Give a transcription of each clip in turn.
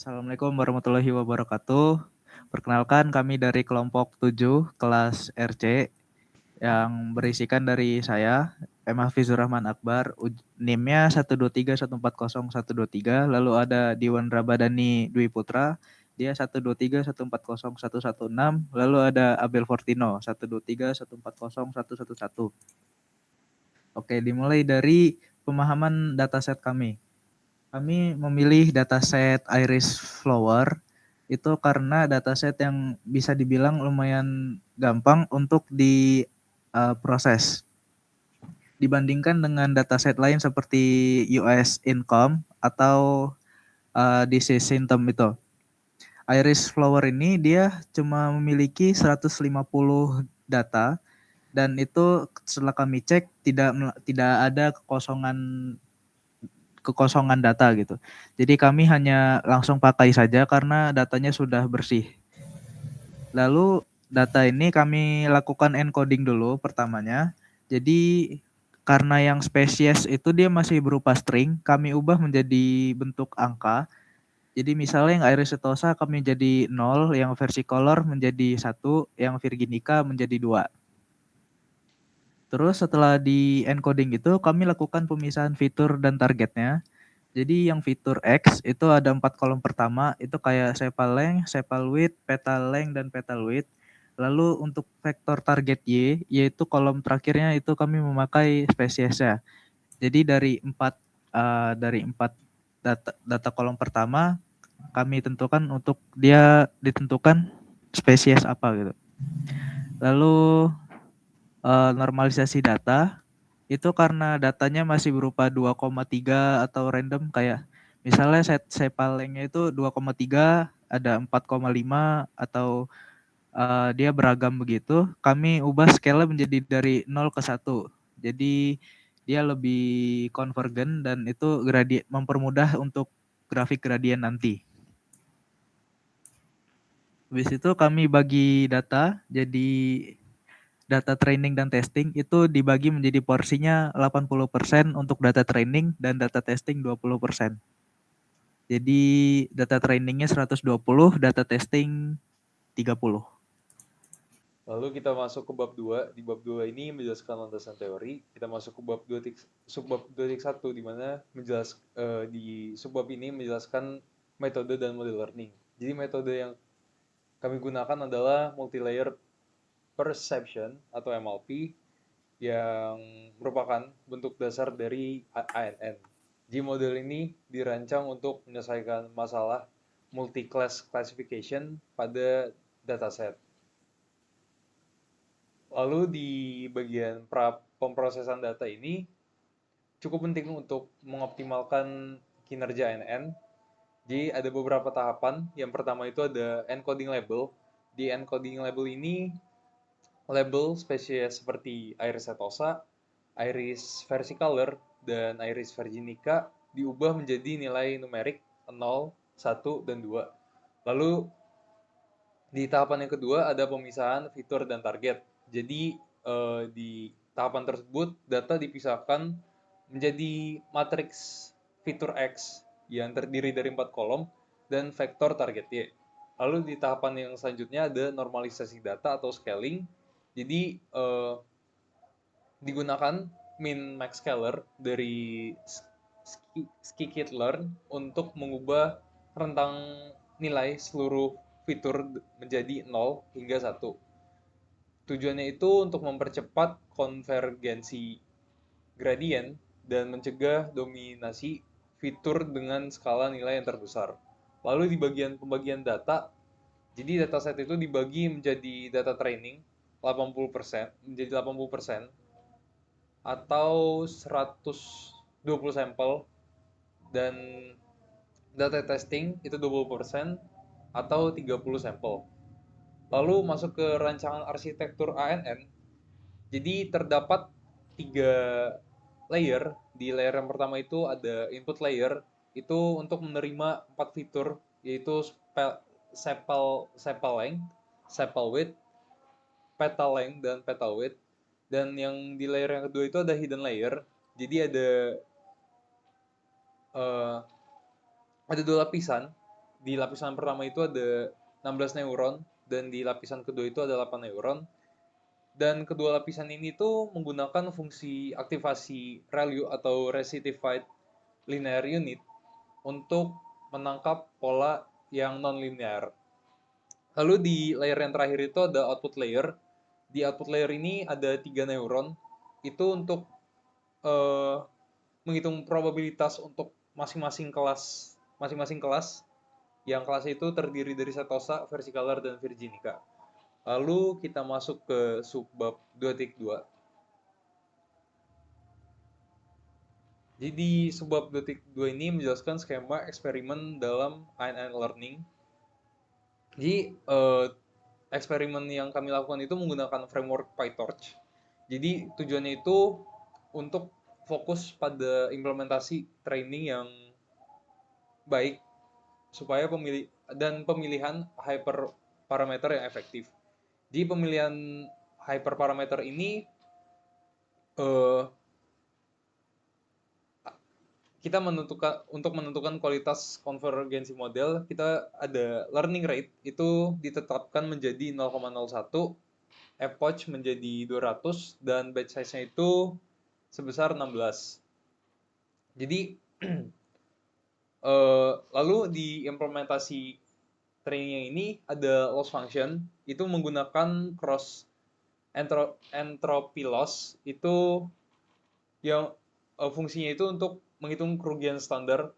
Assalamualaikum warahmatullahi wabarakatuh. Perkenalkan kami dari kelompok 7 kelas RC yang berisikan dari saya, M. Hafizur Rahman Akbar, NIM-nya 123140123, lalu ada Diwan Rabadani Dwi Putra, dia 123140116, lalu ada Abel Fortino 123140111. Oke, dimulai dari pemahaman dataset kami. Kami memilih dataset Iris Flower itu karena dataset yang bisa dibilang lumayan gampang untuk diproses dibandingkan dengan dataset lain seperti US Income atau disease symptom itu. Iris Flower ini dia cuma memiliki 150 data dan itu setelah kami cek tidak ada kekosongan data gitu. Jadi kami hanya langsung pakai saja karena datanya sudah bersih. Lalu data ini kami lakukan encoding dulu pertamanya. Jadi karena yang spesies itu dia masih berupa string, kami ubah menjadi bentuk angka. Jadi misalnya yang Iris setosa kami jadi 0, yang versicolor menjadi 1, yang virginica menjadi 2. Terus setelah di encoding itu kami lakukan pemisahan fitur dan targetnya. Jadi yang fitur X itu ada 4 kolom pertama, itu kayak sepal length, sepal width, petal length, dan petal width. Lalu untuk vektor target Y, yaitu kolom terakhirnya itu kami memakai spesiesnya. Jadi dari empat data kolom pertama, kami tentukan untuk dia ditentukan spesies apa gitu. Lalu normalisasi data, itu karena datanya masih berupa 2,3 atau random kayak misalnya sepalengnya itu 2,3, ada 4,5 atau dia beragam begitu. Kami ubah skala menjadi dari 0 ke 1. Jadi dia lebih konvergen dan itu mempermudah untuk grafik gradien nanti. Habis itu kami bagi data jadi data training dan testing itu dibagi menjadi porsinya 80% untuk data training dan data testing 20%. Jadi data trainingnya 120, data testing 30. Lalu kita masuk ke bab 2. Di bab 2 ini menjelaskan landasan teori. Kita masuk ke bab 2 subbab 2.1 di mana di subbab ini menjelaskan metode dan model learning. Jadi metode yang kami gunakan adalah multi-layer perception atau MLP yang merupakan bentuk dasar dari ANN. Jadi model ini dirancang untuk menyelesaikan masalah multi-class classification pada dataset. Lalu di bagian pemrosesan data ini cukup penting untuk mengoptimalkan kinerja NN. Jadi ada beberapa tahapan. Yang pertama itu ada encoding label. Di encoding label ini label spesies seperti Iris setosa, Iris versicolor, dan Iris virginica diubah menjadi nilai numerik 0, 1, dan 2. Lalu di tahapan yang kedua ada pemisahan fitur dan target. Jadi di tahapan tersebut data dipisahkan menjadi matriks fitur X yang terdiri dari 4 kolom dan vektor target Y. Lalu di tahapan yang selanjutnya ada normalisasi data atau scaling. Jadi digunakan min max scaler dari scikit-learn untuk mengubah rentang nilai seluruh fitur menjadi 0 hingga 1. Tujuannya itu untuk mempercepat konvergensi gradien dan mencegah dominasi fitur dengan skala nilai yang terbesar. Lalu di bagian pembagian data, jadi dataset itu dibagi menjadi data training 80% menjadi 80% atau 120 sampel dan data testing itu 20% atau 30 sampel. Lalu masuk ke rancangan arsitektur ANN. Jadi terdapat 3 layer. Di layer yang pertama itu ada input layer, itu untuk menerima 4 fitur, yaitu sepal length, sepal width, petal length, dan petal width. Dan yang di layer yang kedua itu ada hidden layer. Jadi uh, ada 2 lapisan. di lapisan pertama itu ada 16 neuron, dan di lapisan kedua itu ada 8 neuron. Dan kedua lapisan ini tuh menggunakan fungsi aktivasi ReLU atau Reciprocated Linear Unit untuk menangkap pola yang non-linear. Lalu di layer yang terakhir itu ada output layer. Di output layer ini ada 3 neuron. Itu untuk menghitung probabilitas untuk masing-masing kelas. Yang kelas itu terdiri dari setosa, versicolor, dan virginica. Lalu kita masuk ke subbab 2.2. Jadi di subbab 2.2 ini menjelaskan skema eksperimen dalam INN learning. Jadi eksperimen yang kami lakukan itu menggunakan framework PyTorch. Jadi tujuannya itu untuk fokus pada implementasi training yang baik supaya pemilihan hyperparameter yang efektif. Di pemilihan hyperparameter ini kita untuk menentukan kualitas konvergensi model, kita ada learning rate itu ditetapkan menjadi 0,01, epoch menjadi 200, dan batch size-nya itu sebesar 16. Jadi lalu di implementasi trainingnya ini ada loss function, itu menggunakan cross entropy loss, itu yang fungsinya itu untuk menghitung kerugian standar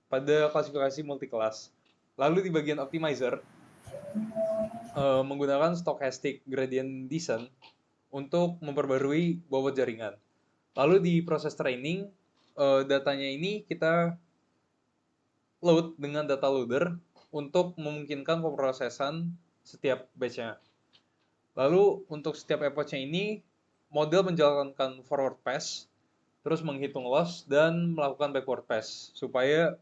pada klasifikasi multi-kelas. Lalu di bagian optimizer menggunakan stochastic gradient descent untuk memperbarui bobot jaringan. Lalu di proses training, datanya ini kita load dengan data loader untuk memungkinkan pemrosesan setiap batch-nya. Lalu untuk setiap epoch-nya ini, model menjalankan forward pass, terus menghitung loss, dan melakukan backward pass, supaya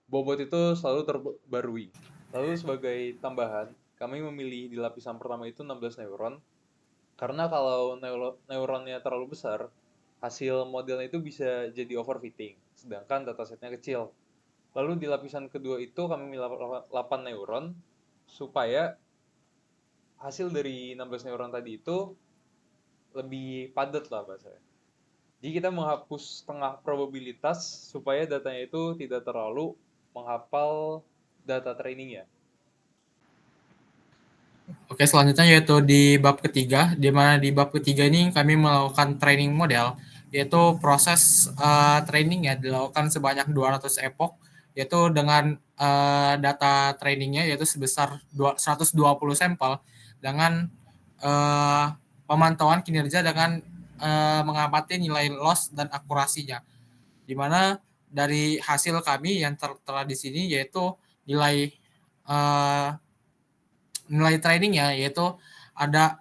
bobot itu selalu terbarui. Lalu sebagai tambahan, kami memilih di lapisan pertama itu 16 neuron, karena kalau neuronnya terlalu besar, hasil modelnya itu bisa jadi overfitting, sedangkan datasetnya kecil. Lalu di lapisan kedua itu kami memilih 8 neuron, supaya hasil dari 16 neuron tadi itu lebih padat lah bahasanya. Jadi kita menghapus setengah probabilitas supaya datanya itu tidak terlalu menghafal data trainingnya. Oke, selanjutnya yaitu di bab ketiga, di mana di bab ketiga ini kami melakukan training model, yaitu proses training ya dilakukan sebanyak 200 epoch, yaitu dengan data trainingnya yaitu sebesar 120 sampel dengan pemantauan kinerja dengan mengamati nilai loss dan akurasinya. Di mana dari hasil kami yang tertera di sini yaitu nilai trainingnya, yaitu ada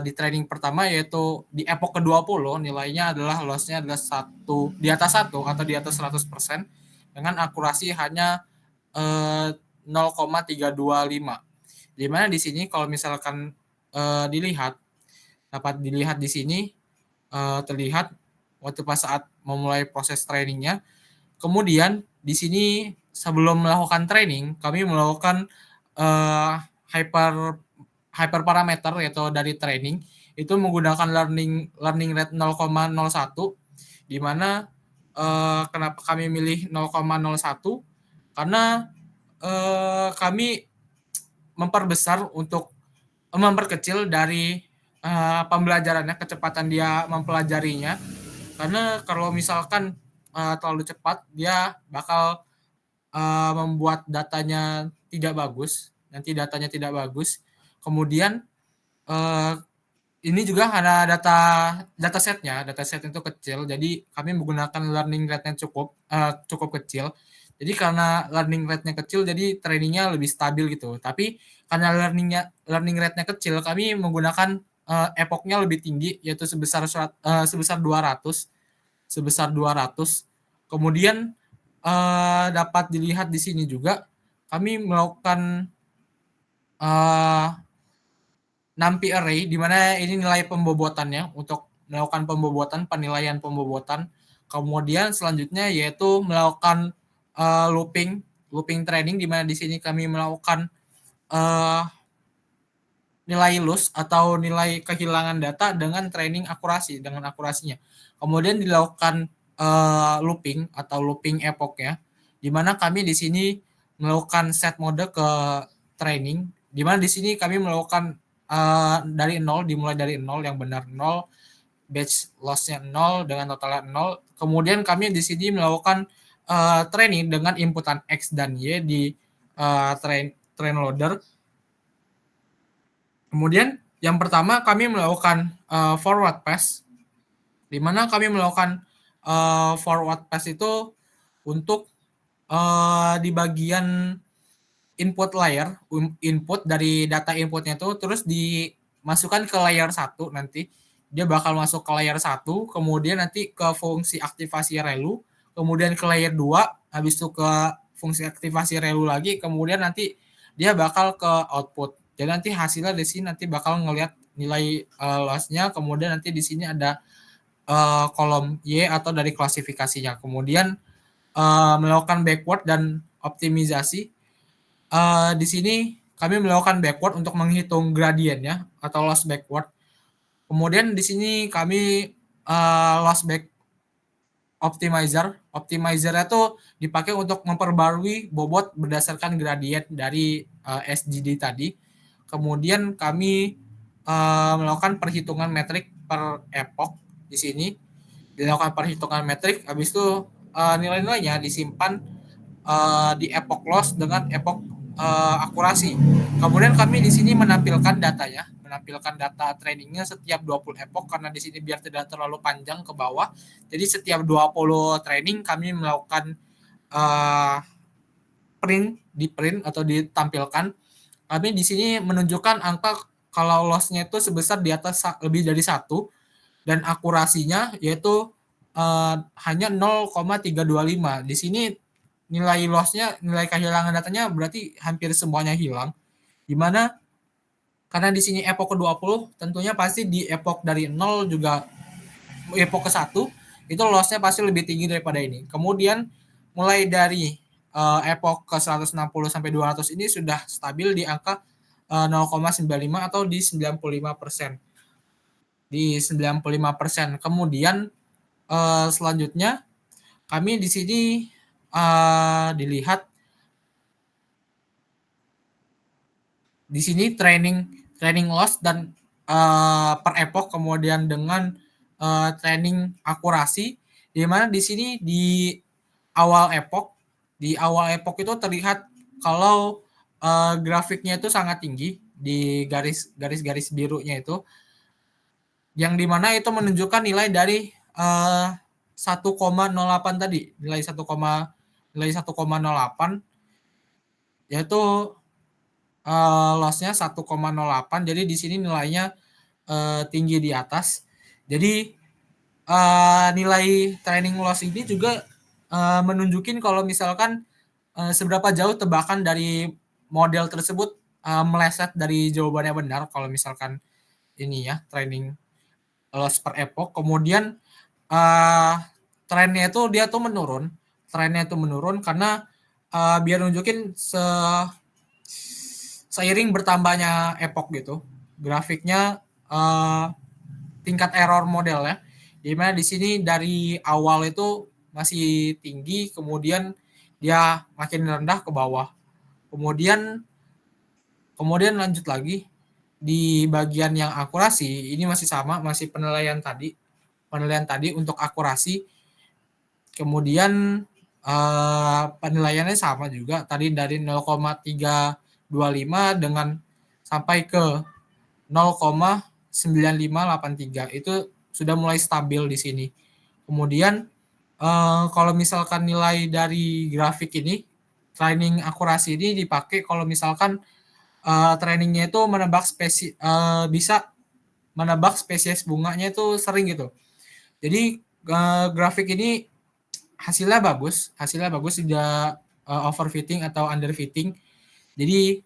di training pertama yaitu di epoch ke-20 nilainya adalah lossnya adalah di atas 1 atau di atas 100% dengan akurasi hanya 0,325. Di mana di sini kalau misalkan dapat dilihat di sini terlihat waktu pas saat memulai proses trainingnya. Kemudian di sini sebelum melakukan training kami melakukan hyperparameter yaitu dari training itu menggunakan learning rate 0,01, di mana kenapa kami milih 0,01 karena kami memperkecil dari pembelajarannya, kecepatan dia mempelajarinya, karena kalau misalkan terlalu cepat dia bakal membuat datanya tidak bagus. Nanti datanya tidak bagus. Kemudian ini juga ada datasetnya itu kecil, jadi kami menggunakan learning rate-nya cukup kecil. Jadi karena learning rate-nya kecil, jadi trainingnya lebih stabil gitu. Tapi karena learning rate-nya kecil, kami menggunakan epoch-nya lebih tinggi, yaitu sebesar 200. Kemudian dapat dilihat di sini juga kami melakukan NumPy array, di mana ini nilai pembobotannya untuk melakukan penilaian pembobotan. Kemudian selanjutnya yaitu melakukan looping looping training, di mana di sini kami melakukan nilai loss atau nilai kehilangan data dengan training dengan akurasinya. Kemudian dilakukan looping atau looping epoch-nya, di mana kami di sini melakukan set mode ke training, di mana di sini kami melakukan dimulai dari 0 yang benar 0, batch loss-nya 0 dengan totalnya 0. Kemudian kami di sini melakukan training dengan inputan X dan Y di train loader. Kemudian yang pertama kami melakukan forward pass, di mana kami melakukan forward pass itu untuk di bagian input layer, input dari data inputnya itu terus dimasukkan ke layer 1 nanti. Dia bakal masuk ke layer 1, kemudian nanti ke fungsi aktivasi relu, kemudian ke layer 2, habis itu ke fungsi aktivasi relu lagi, kemudian nanti dia bakal ke output. Jadi nanti hasilnya di sini nanti bakal ngelihat nilai loss-nya, kemudian nanti di sini ada kolom Y atau dari klasifikasinya. Kemudian melakukan backward dan optimisasi. Di sini kami melakukan backward untuk menghitung gradiennya atau loss backward. Kemudian di sini kami loss back optimizer. Optimizer itu dipakai untuk memperbarui bobot berdasarkan gradien dari SGD tadi. Kemudian kami melakukan perhitungan metrik per epoch di sini. Dilakukan perhitungan metrik, habis itu nilai-nilainya disimpan di epoch loss dengan epoch akurasi. Kemudian kami di sini menampilkan datanya, menampilkan data trainingnya setiap 20 epoch, karena di sini biar tidak terlalu panjang ke bawah. Jadi setiap 20 training kami melakukan print atau ditampilkan. Kami di sini menunjukkan angka kalau loss-nya itu sebesar di atas lebih dari 1 dan akurasinya yaitu hanya 0,325. Di sini nilai loss-nya, nilai kehilangan datanya berarti hampir semuanya hilang. Di mana karena di sini epoch ke-20, tentunya pasti di epoch dari 0 juga epoch ke-1 itu loss-nya pasti lebih tinggi daripada ini. Kemudian mulai dari epoch ke 160 sampai 200 ini sudah stabil di angka 0,95 atau di 95%. Di 95%. Kemudian selanjutnya kami di sini dilihat di sini training loss dan per epoch, kemudian dengan training akurasi, di mana di sini di awal epoch itu terlihat kalau grafiknya itu sangat tinggi di garis-garis birunya itu, yang dimana itu menunjukkan nilai dari 1,08 tadi, nilai 1,08 yaitu loss-nya 1,08. Jadi di sini nilainya tinggi di atas. Jadi nilai training loss ini juga menunjukin kalau misalkan seberapa jauh tebakan dari model tersebut meleset dari jawabannya benar kalau misalkan ini ya training loss per epoch. Kemudian trennya itu dia tuh menurun. Trennya itu menurun karena biar nunjukin seiring bertambahnya epoch gitu. Grafiknya tingkat error modelnya. Di mana di sini dari awal itu masih tinggi, kemudian dia makin rendah ke bawah. Kemudian lanjut lagi di bagian yang akurasi, ini masih sama, masih penilaian tadi untuk akurasi. Kemudian penilaiannya sama juga tadi dari 0,325 dengan sampai ke 0,9583 itu sudah mulai stabil di sini. Kemudian kalau misalkan nilai dari grafik ini, training akurasi ini dipakai kalau misalkan trainingnya itu bisa menebak spesies bunganya itu sering gitu. Jadi grafik ini hasilnya bagus, tidak overfitting atau underfitting. Jadi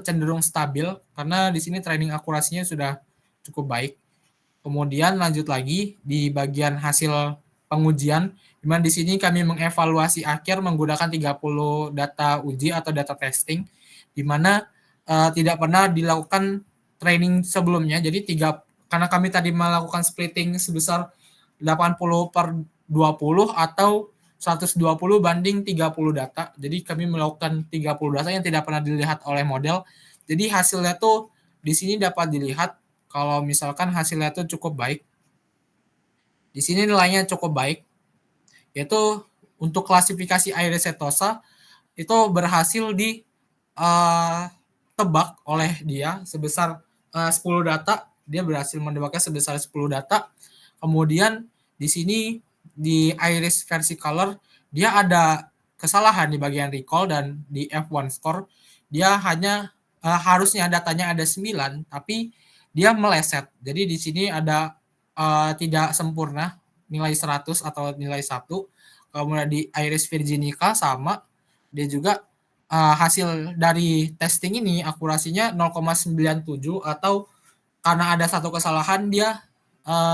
cenderung stabil karena di sini training akurasinya sudah cukup baik. Kemudian lanjut lagi di bagian hasil pengujian, di mana di sini kami mengevaluasi akhir menggunakan 30 data uji atau data testing, di mana tidak pernah dilakukan training sebelumnya. Jadi karena kami tadi melakukan splitting sebesar 80/20 atau 120 banding 30 data. Jadi kami melakukan 30 data yang tidak pernah dilihat oleh model. Jadi hasilnya tuh di sini dapat dilihat kalau misalkan hasilnya tuh cukup baik. Di sini nilainya cukup baik, yaitu untuk klasifikasi Aedes setosa itu berhasil ditebak oleh dia sebesar 10 data. Dia berhasil menebaknya sebesar 10 data. Kemudian di sini di Iris versicolor dia ada kesalahan di bagian recall dan di F1 score dia hanya harusnya datanya ada 9 tapi dia meleset. Jadi di sini ada tidak sempurna nilai 100 atau nilai 1. Kemudian di Iris virginica sama dia juga hasil dari testing ini akurasinya 0,97 atau karena ada satu kesalahan dia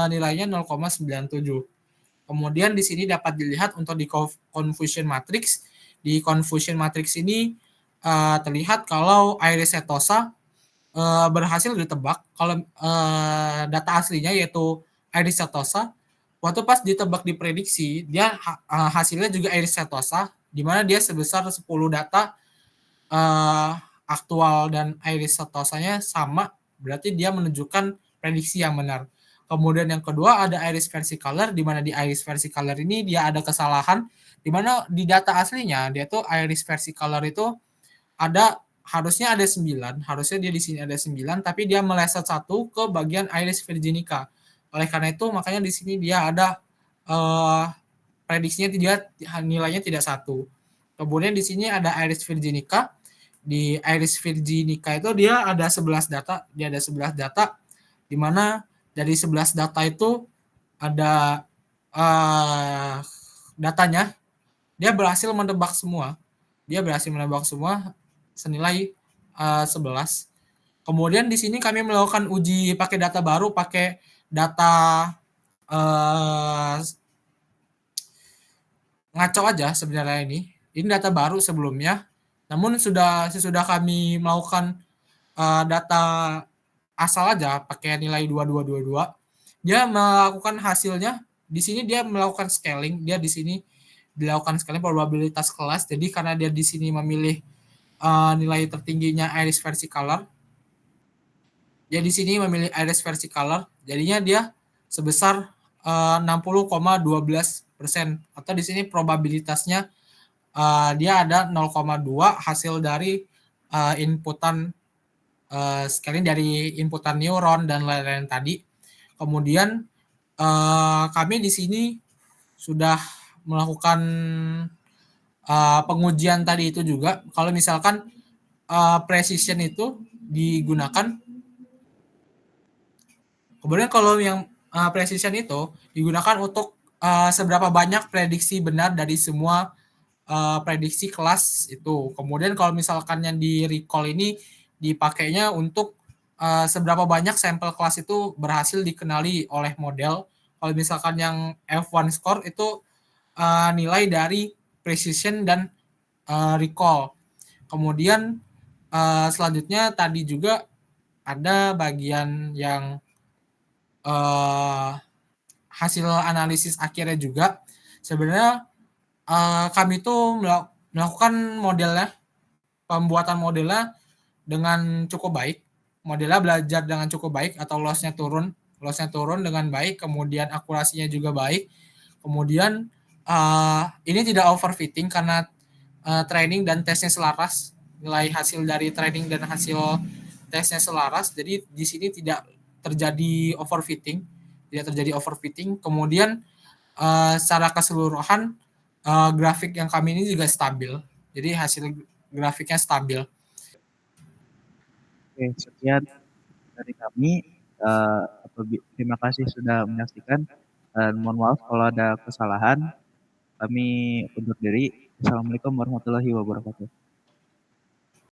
nilainya 0,97. Kemudian di sini dapat dilihat untuk di confusion matrix. Di confusion matrix ini terlihat kalau Aedes setosa berhasil ditebak. Kalau data aslinya yaitu Aedes setosa, waktu pas ditebak diprediksi, dia hasilnya juga Aedes setosa, di mana dia sebesar 10 data aktual dan Aedes setosanya sama, berarti dia menunjukkan prediksi yang benar. Kemudian yang kedua ada Aedes versicolor, di mana di Aedes versicolor ini dia ada kesalahan, di mana di data aslinya dia tuh Aedes versicolor itu harusnya ada 9, harusnya dia di sini ada 9, tapi dia meleset 1 ke bagian Aedes virginica. Oleh karena itu makanya di sini dia ada prediksinya nilainya tidak 1. Kemudian di sini ada Aedes virginica. Di Aedes virginica itu dia ada 11 data, di mana dari 11 data itu ada datanya dia berhasil menebak semua. Senilai 11. Kemudian di sini kami melakukan uji pakai data baru, pakai data ngaco aja sebenarnya ini. Ini data baru sebelumnya. Namun sesudah kami melakukan data asal aja pakai nilai 2222, dia melakukan hasilnya di sini dia melakukan scaling, dia di sini dilakukan scaling probabilitas kelas. Jadi karena dia di sini memilih nilai tertingginya Aedes versicolor, dia di sini memilih Aedes versicolor, jadinya dia sebesar 60,12%, atau di sini probabilitasnya dia ada 0,2 hasil dari inputan scaling dari inputan neuron dan lain-lain tadi. Kemudian kami di sini sudah melakukan pengujian tadi itu juga. Kalau misalkan precision itu digunakan, kemudian kalau yang precision itu digunakan untuk seberapa banyak prediksi benar dari semua prediksi kelas itu. Kemudian kalau misalkan yang di recall ini dipakainya untuk seberapa banyak sampel kelas itu berhasil dikenali oleh model. Kalau misalkan yang F1 score itu nilai dari precision dan recall. Kemudian selanjutnya tadi juga ada bagian yang hasil analisis akhirnya juga. Sebenarnya kami tuh melakukan pembuatan modelnya dengan cukup baik. Modelnya belajar dengan cukup baik atau loss-nya turun dengan baik, kemudian akurasinya juga baik. Kemudian ini tidak overfitting karena training dan tesnya selaras. Nilai hasil dari training dan hasil tesnya selaras. Jadi di sini tidak terjadi overfitting. Kemudian secara keseluruhan grafik yang kami ini juga stabil. Jadi hasil grafiknya stabil. Oke, sekian dari kami. Terima kasih sudah menyaksikan. Mohon maaf kalau ada kesalahan. Kami undur diri. Assalamualaikum warahmatullahi wabarakatuh.